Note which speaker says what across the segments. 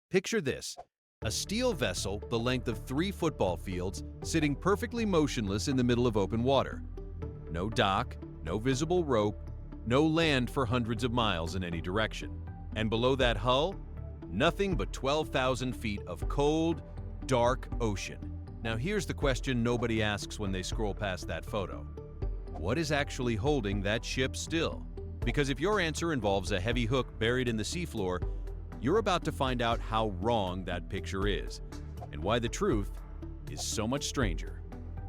Speaker 1: Picture this, a steel vessel the length of 3 football fields sitting perfectly motionless in the middle of open water. No dock, no visible rope, no land for hundreds of miles in any direction. And below that hull, nothing but 12,000 feet of cold, dark ocean. Now here's the question nobody asks when they scroll past that photo. What is actually holding that ship still? Because if your answer involves a heavy hook buried in the seafloor, you're about to find out how wrong that picture is, and why the truth is so much stranger.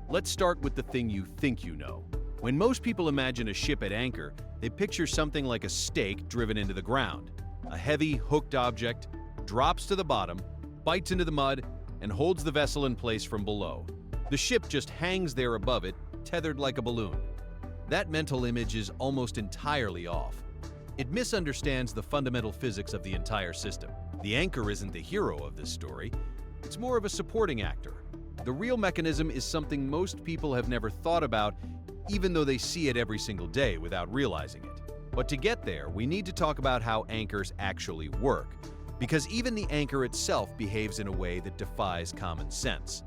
Speaker 1: Let's start with the thing you think you know. When most people imagine a ship at anchor, they picture something like a stake driven into the ground. A heavy, hooked object drops to the bottom, bites into the mud, and holds the vessel in place from below. The ship just hangs there above it, tethered like a balloon. That mental image is almost entirely off. It misunderstands the fundamental physics of the entire system. The anchor isn't the hero of this story. It's more of a supporting actor. The real mechanism is something most people have never thought about, even though they see it every single day without realizing it. But to get there, we need to talk about how anchors actually work, because even the anchor itself behaves in a way that defies common sense.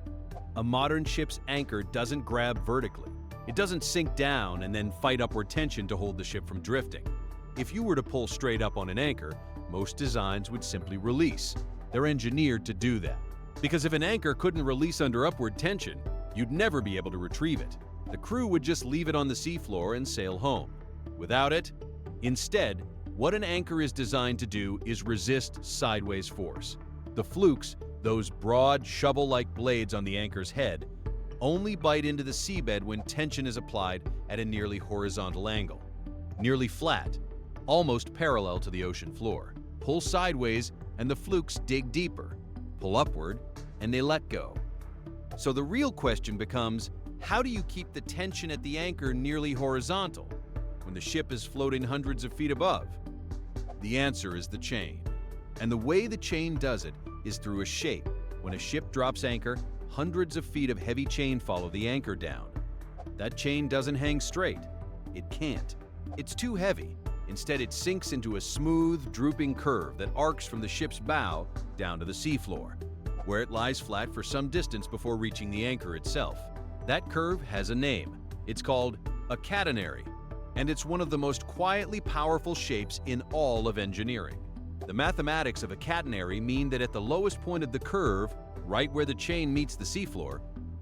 Speaker 1: A modern ship's anchor doesn't grab vertically. It doesn't sink down and then fight upward tension to hold the ship from drifting. If you were to pull straight up on an anchor, most designs would simply release. They're engineered to do that. Because if an anchor couldn't release under upward tension, you'd never be able to retrieve it. The crew would just leave it on the seafloor and sail home. Without it, instead, what an anchor is designed to do is resist sideways force. The flukes, those broad, shovel-like blades on the anchor's head, only bite into the seabed when tension is applied at a nearly horizontal angle. Nearly flat, almost parallel to the ocean floor. Pull sideways and the flukes dig deeper. Pull upward and they let go. So the real question becomes, how do you keep the tension at the anchor nearly horizontal when the ship is floating hundreds of feet above? The answer is the chain. And the way the chain does it is through a shape. When a ship drops anchor, hundreds of feet of heavy chain follow the anchor down. That chain doesn't hang straight. It can't. It's too heavy. Instead, it sinks into a smooth, drooping curve that arcs from the ship's bow down to the seafloor, where it lies flat for some distance before reaching the anchor itself. That curve has a name. It's called a catenary, and it's one of the most quietly powerful shapes in all of engineering. The mathematics of a catenary mean that at the lowest point of the curve, right where the chain meets the seafloor,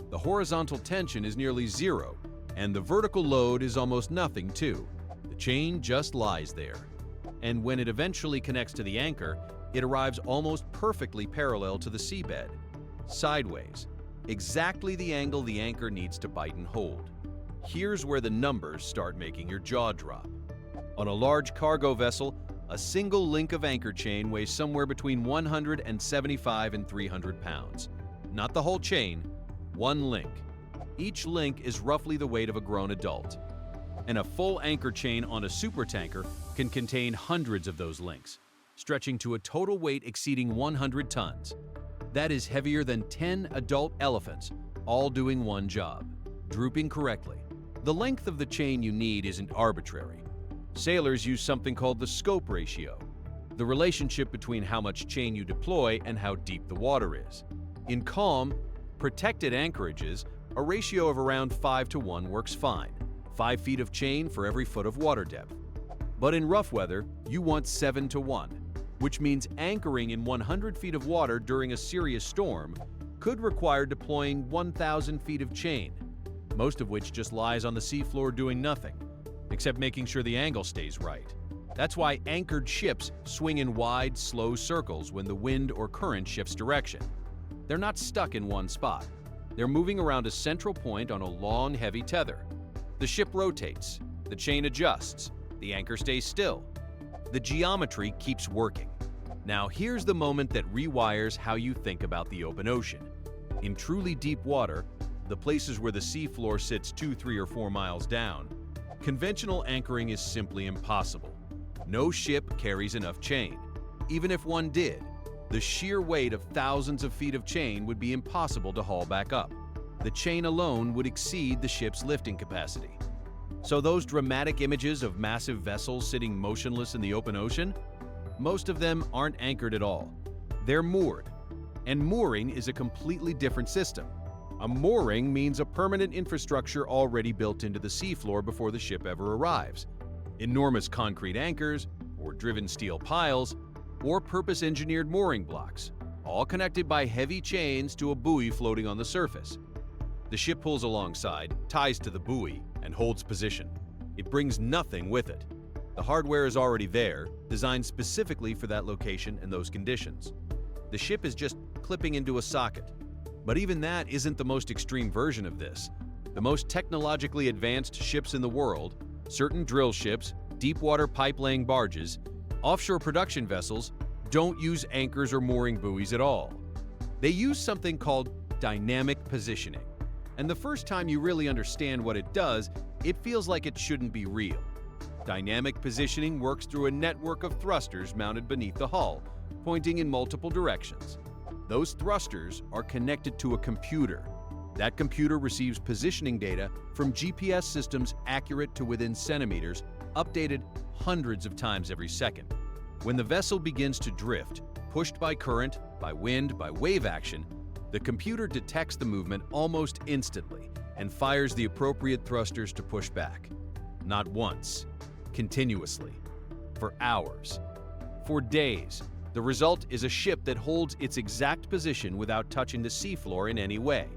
Speaker 1: the horizontal tension is nearly zero, and the vertical load is almost nothing too. The chain just lies there. And when it eventually connects to the anchor, it arrives almost perfectly parallel to the seabed, sideways, exactly the angle the anchor needs to bite and hold. Here's where the numbers start making your jaw drop. On a large cargo vessel, a single link of anchor chain weighs somewhere between 175 and 300 pounds. Not the whole chain, one link. Each link is roughly the weight of a grown adult. And a full anchor chain on a supertanker can contain hundreds of those links, stretching to a total weight exceeding 100 tons. That is heavier than 10 adult elephants, all doing one job, drooping correctly. The length of the chain you need isn't arbitrary. Sailors use something called the scope ratio, the relationship between how much chain you deploy and how deep the water is. In calm, protected anchorages, a ratio of around 5:1 works fine. 5 feet of chain for every foot of water depth. But in rough weather, you want 7:1, which means anchoring in 100 feet of water during a serious storm could require deploying 1,000 feet of chain, most of which just lies on the seafloor doing nothing, except making sure the angle stays right. That's why anchored ships swing in wide, slow circles when the wind or current shifts direction. They're not stuck in one spot. They're moving around a central point on a long, heavy tether. The ship rotates, the chain adjusts, the anchor stays still. The geometry keeps working. Now here's the moment that rewires how you think about the open ocean. In truly deep water, the places where the seafloor sits 2, 3, or 4 miles down, conventional anchoring is simply impossible. No ship carries enough chain. Even if one did, the sheer weight of thousands of feet of chain would be impossible to haul back up. The chain alone would exceed the ship's lifting capacity. So those dramatic images of massive vessels sitting motionless in the open ocean, most of them aren't anchored at all. They're moored. And mooring is a completely different system. A mooring means a permanent infrastructure already built into the seafloor before the ship ever arrives. Enormous concrete anchors, or driven steel piles, or purpose-engineered mooring blocks, all connected by heavy chains to a buoy floating on the surface. The ship pulls alongside, ties to the buoy, and holds position. It brings nothing with it. The hardware is already there, designed specifically for that location and those conditions. The ship is just clipping into a socket. But even that isn't the most extreme version of this. The most technologically advanced ships in the world, certain drill ships, deep-water pipe-laying barges, offshore production vessels, don't use anchors or mooring buoys at all. They use something called dynamic positioning. And the first time you really understand what it does, it feels like it shouldn't be real. Dynamic positioning works through a network of thrusters mounted beneath the hull, pointing in multiple directions. Those thrusters are connected to a computer. That computer receives positioning data from GPS systems accurate to within centimeters, updated hundreds of times every second. When the vessel begins to drift, pushed by current, by wind, by wave action, the computer detects the movement almost instantly and fires the appropriate thrusters to push back. Not once, continuously, for hours, for days. The result is a ship that holds its exact position without touching the seafloor in any way.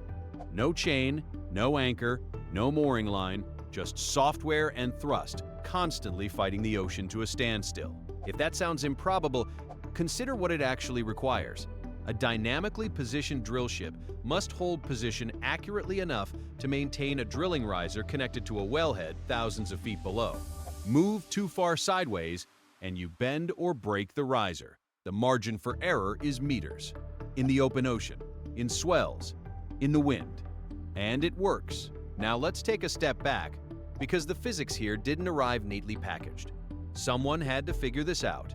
Speaker 1: No chain, no anchor, no mooring line, just software and thrust, constantly fighting the ocean to a standstill. If that sounds improbable, consider what it actually requires. A dynamically positioned drill ship must hold position accurately enough to maintain a drilling riser connected to a wellhead thousands of feet below. Move too far sideways, and you bend or break the riser. The margin for error is meters. In the open ocean, in swells, in the wind. And it works. Now let's take a step back, because the physics here didn't arrive neatly packaged. Someone had to figure this out.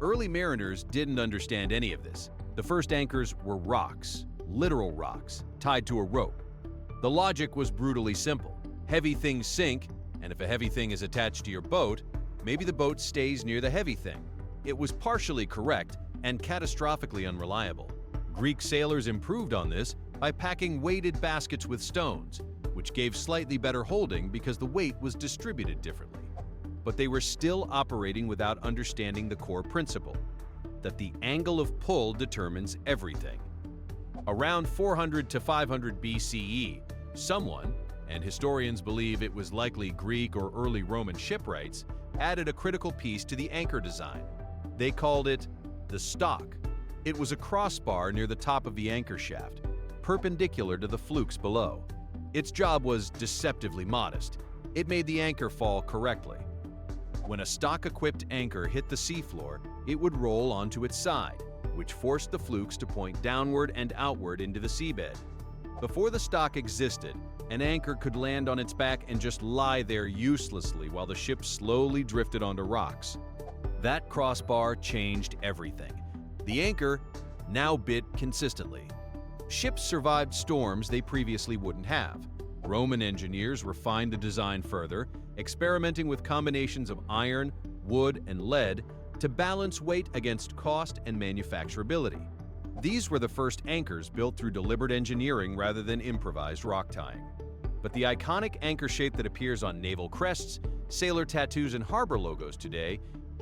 Speaker 1: Early mariners didn't understand any of this. The first anchors were rocks, literal rocks, tied to a rope. The logic was brutally simple. Heavy things sink, and if a heavy thing is attached to your boat, maybe the boat stays near the heavy thing. It was partially correct and catastrophically unreliable. Greek sailors improved on this by packing weighted baskets with stones, which gave slightly better holding because the weight was distributed differently. But they were still operating without understanding the core principle, that the angle of pull determines everything. Around 400 to 500 BCE, someone, and historians believe it was likely Greek or early Roman shipwrights, added a critical piece to the anchor design. They called it the stock. It was a crossbar near the top of the anchor shaft, perpendicular to the flukes below. Its job was deceptively modest. It made the anchor fall correctly. When a stock-equipped anchor hit the seafloor, it would roll onto its side, which forced the flukes to point downward and outward into the seabed. Before the stock existed, an anchor could land on its back and just lie there uselessly while the ship slowly drifted onto rocks. That crossbar changed everything. The anchor now bit consistently. Ships survived storms they previously wouldn't have. Roman engineers refined the design further, experimenting with combinations of iron, wood, and lead to balance weight against cost and manufacturability. These were the first anchors built through deliberate engineering rather than improvised rock tying. But the iconic anchor shape that appears on naval crests, sailor tattoos, and harbor logos today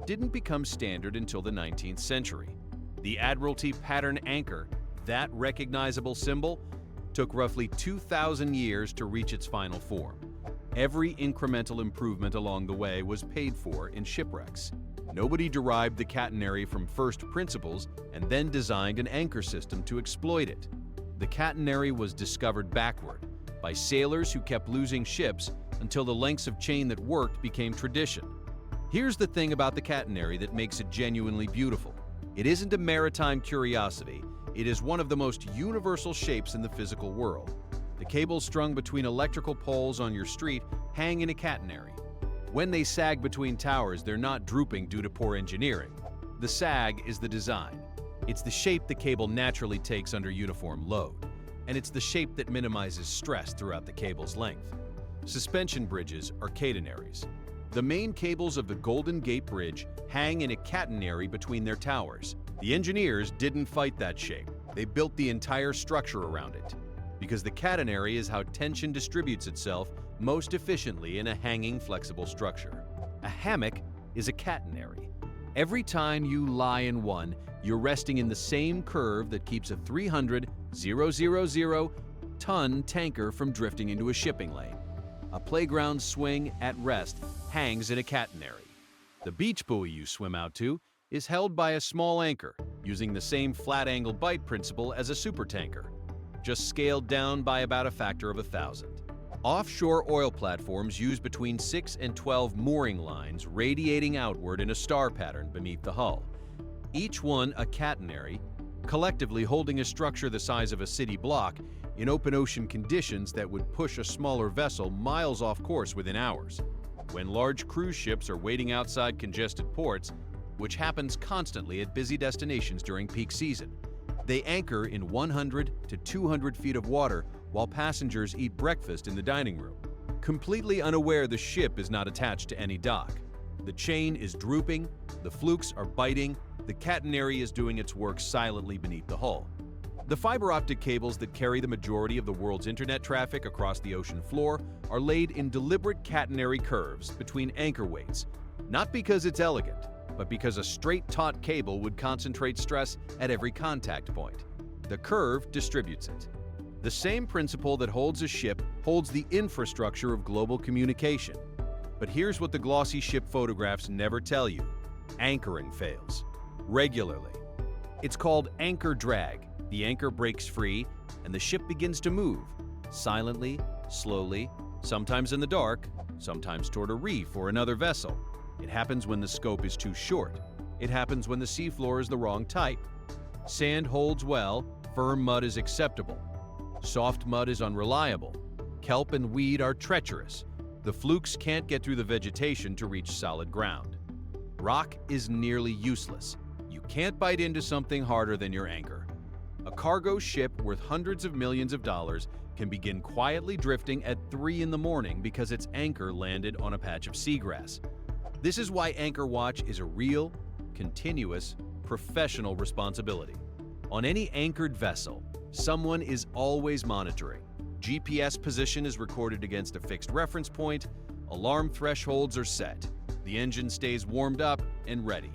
Speaker 1: didn't become standard until the 19th century. The Admiralty pattern anchor, that recognizable symbol, took roughly 2,000 years to reach its final form. Every incremental improvement along the way was paid for in shipwrecks. Nobody derived the catenary from first principles and then designed an anchor system to exploit it. The catenary was discovered backward, by sailors who kept losing ships until the lengths of chain that worked became tradition. Here's the thing about the catenary that makes it genuinely beautiful. It isn't a maritime curiosity, it is one of the most universal shapes in the physical world. The cables strung between electrical poles on your street hang in a catenary. When they sag between towers, they're not drooping due to poor engineering. The sag is the design. It's the shape the cable naturally takes under uniform load, and it's the shape that minimizes stress throughout the cable's length. Suspension bridges are catenaries. The main cables of the Golden Gate Bridge hang in a catenary between their towers. The engineers didn't fight that shape. They built the entire structure around it. Because the catenary is how tension distributes itself most efficiently in a hanging, flexible structure. A hammock is a catenary. Every time you lie in one, you're resting in the same curve that keeps a 300,000-ton tanker from drifting into a shipping lane. A playground swing at rest hangs in a catenary. The beach buoy you swim out to is held by a small anchor, using the same flat-angle bite principle as a supertanker, just scaled down by about a factor of 1,000. Offshore oil platforms use between 6 and 12 mooring lines radiating outward in a star pattern beneath the hull. Each one a catenary, collectively holding a structure the size of a city block in open ocean conditions that would push a smaller vessel miles off course within hours. When large cruise ships are waiting outside congested ports, which happens constantly at busy destinations during peak season, they anchor in 100 to 200 feet of water while passengers eat breakfast in the dining room, completely unaware the ship is not attached to any dock. The chain is drooping, the flukes are biting, the catenary is doing its work silently beneath the hull. The fiber optic cables that carry the majority of the world's internet traffic across the ocean floor are laid in deliberate catenary curves between anchor weights, not because it's elegant, but because a straight taut cable would concentrate stress at every contact point. The curve distributes it. The same principle that holds a ship holds the infrastructure of global communication. But here's what the glossy ship photographs never tell you. Anchoring fails. Regularly. It's called anchor drag. The anchor breaks free, and the ship begins to move, silently, slowly, sometimes in the dark, sometimes toward a reef or another vessel. It happens when the scope is too short. It happens when the seafloor is the wrong type. Sand holds well, firm mud is acceptable. Soft mud is unreliable. Kelp and weed are treacherous. The flukes can't get through the vegetation to reach solid ground. Rock is nearly useless. You can't bite into something harder than your anchor. A cargo ship worth hundreds of millions of dollars can begin quietly drifting at 3 in the morning because its anchor landed on a patch of seagrass. This is why anchor watch is a real, continuous, professional responsibility. On any anchored vessel, someone is always monitoring. GPS position is recorded against a fixed reference point, alarm thresholds are set, the engine stays warmed up and ready.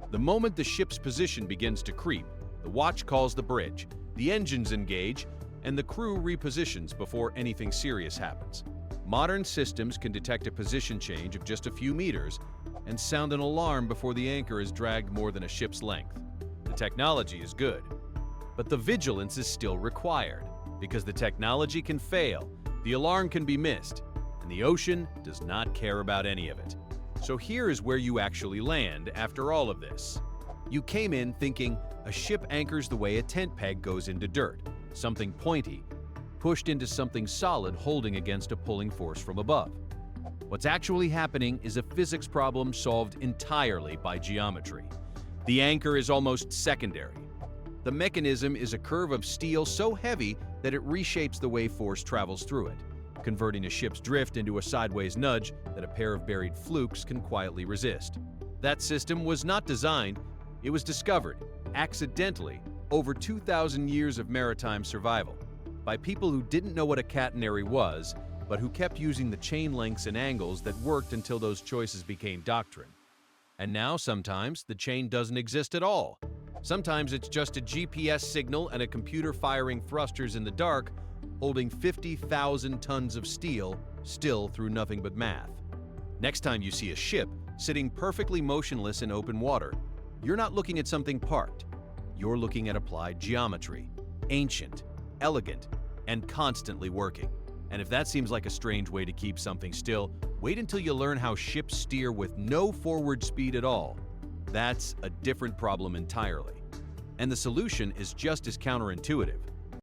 Speaker 1: The moment the ship's position begins to creep, the watch calls the bridge, the engines engage, and the crew repositions before anything serious happens. Modern systems can detect a position change of just a few meters and sound an alarm before the anchor is dragged more than a ship's length. The technology is good, but the vigilance is still required because the technology can fail, the alarm can be missed, and the ocean does not care about any of it. So here is where you actually land after all of this. You came in thinking a ship anchors the way a tent peg goes into dirt, something pointy, pushed into something solid holding against a pulling force from above. What's actually happening is a physics problem solved entirely by geometry. The anchor is almost secondary. The mechanism is a curve of steel so heavy that it reshapes the way force travels through it, converting a ship's drift into a sideways nudge that a pair of buried flukes can quietly resist. That system was not designed, it was discovered, accidentally, over 2,000 years of maritime survival, by people who didn't know what a catenary was, but who kept using the chain lengths and angles that worked until those choices became doctrine. And now, sometimes, the chain doesn't exist at all. Sometimes it's just a GPS signal and a computer firing thrusters in the dark, holding 50,000 tons of steel, still through nothing but math. Next time you see a ship sitting perfectly motionless in open water, you're not looking at something parked. You're looking at applied geometry, ancient, elegant, and constantly working. And if that seems like a strange way to keep something still, wait until you learn how ships steer with no forward speed at all. That's a different problem entirely. And the solution is just as counterintuitive.